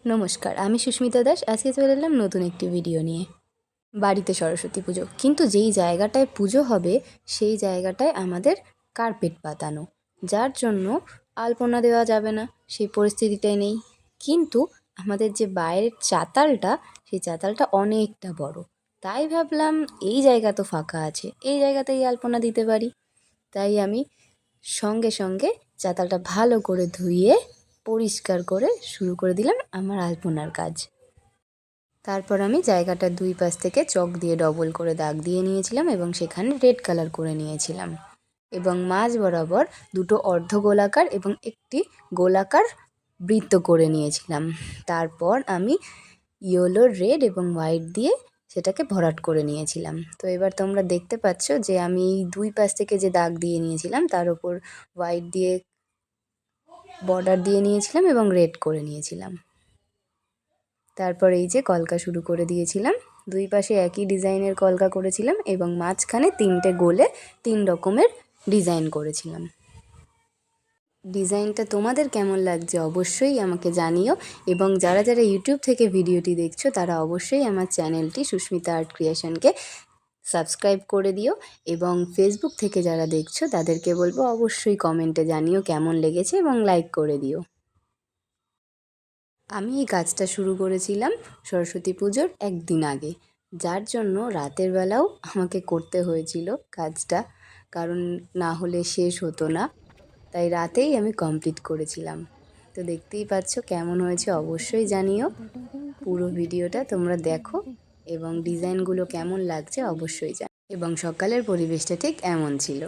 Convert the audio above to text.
নমস্কার, আমি সুস্মিতা দাস। আজকে চলে এলাম নতুন একটি ভিডিও নিয়ে। বাড়িতে সরস্বতী পুজো, কিন্তু যেই জায়গাটায় পুজো হবে সেই জায়গাটায় আমাদের কার্পেট পাতানো, যার জন্য আলপনা দেওয়া যাবে না, সেই পরিস্থিতিটাই নেই। কিন্তু আমাদের যে বাইরের চাতালটা, সেই চাতালটা অনেকটা বড়। তাই ভাবলাম এই জায়গা তো ফাঁকা আছে, এই জায়গাতেই আলপনা দিতে পারি। তাই আমি সঙ্গে সঙ্গে চাতালটা ভালো করে ধুয়ে পরিষ্কার করে শুরু করে দিলাম আমার আলপনার কাজ। তারপর আমি জায়গাটার দুই পাশ থেকে চক দিয়ে ডবল করে দাগ দিয়ে নিয়েছিলাম এবং সেখানে রেড কালার করে নিয়েছিলাম, এবং মাঝ বরাবর দুটো অর্ধ গোলাকার এবং একটি গোলাকার বৃত্ত করে নিয়েছিলাম। তারপর আমি ইয়েলো, রেড এবং হোয়াইট দিয়ে সেটাকে ভরাট করে নিয়েছিলাম। তো এবার তোমরা দেখতে পাচ্ছ যে আমি এই দুই পাশ থেকে যে দাগ দিয়ে নিয়েছিলাম তার ওপর হোয়াইট দিয়ে বর্ডার দিয়ে নিয়েছিলাম এবং রেড করে নিয়েছিলাম। তারপর এই যে কলকা শুরু করে দিয়েছিলাম, দুই পাশে একই ডিজাইনের কলকা করেছিলাম এবং মাঝখানে তিনটে গোলে 3 রকমের ডিজাইন করেছিলাম। ডিজাইনটা তোমাদের কেমন লাগছে অবশ্যই আমাকে জানিও, এবং যারা যারা ইউটিউব থেকে ভিডিওটি দেখছো তারা অবশ্যই আমার চ্যানেলটি সুস্মিতা আর্ট ক্রিয়েশনকে সাবস্ক্রাইব করে দিও, এবং ফেসবুক থেকে যারা দেখছো তাদেরকে বলবো অবশ্যই কমেন্টে জানিও কেমন লেগেছে এবং লাইক করে দিও। আমি এই কাজটা শুরু করেছিলাম সরস্বতী পুজোর একদিন আগে, যার জন্য রাতের বেলাও আমাকে করতে হয়েছিল কাজটা, কারণ না হলে শেষ হতো না। তাই রাতেই আমি কমপ্লিট করেছিলাম। তো দেখতেই পাচ্ছ কেমন হয়েছে অবশ্যই জানিও। পুরো ভিডিওটা তোমরা দেখো এবং ডিজাইনগুলো কেমন লাগছে অবশ্যই জানিও। এবং সকালের পরিবেশটা ঠিক এমন ছিল।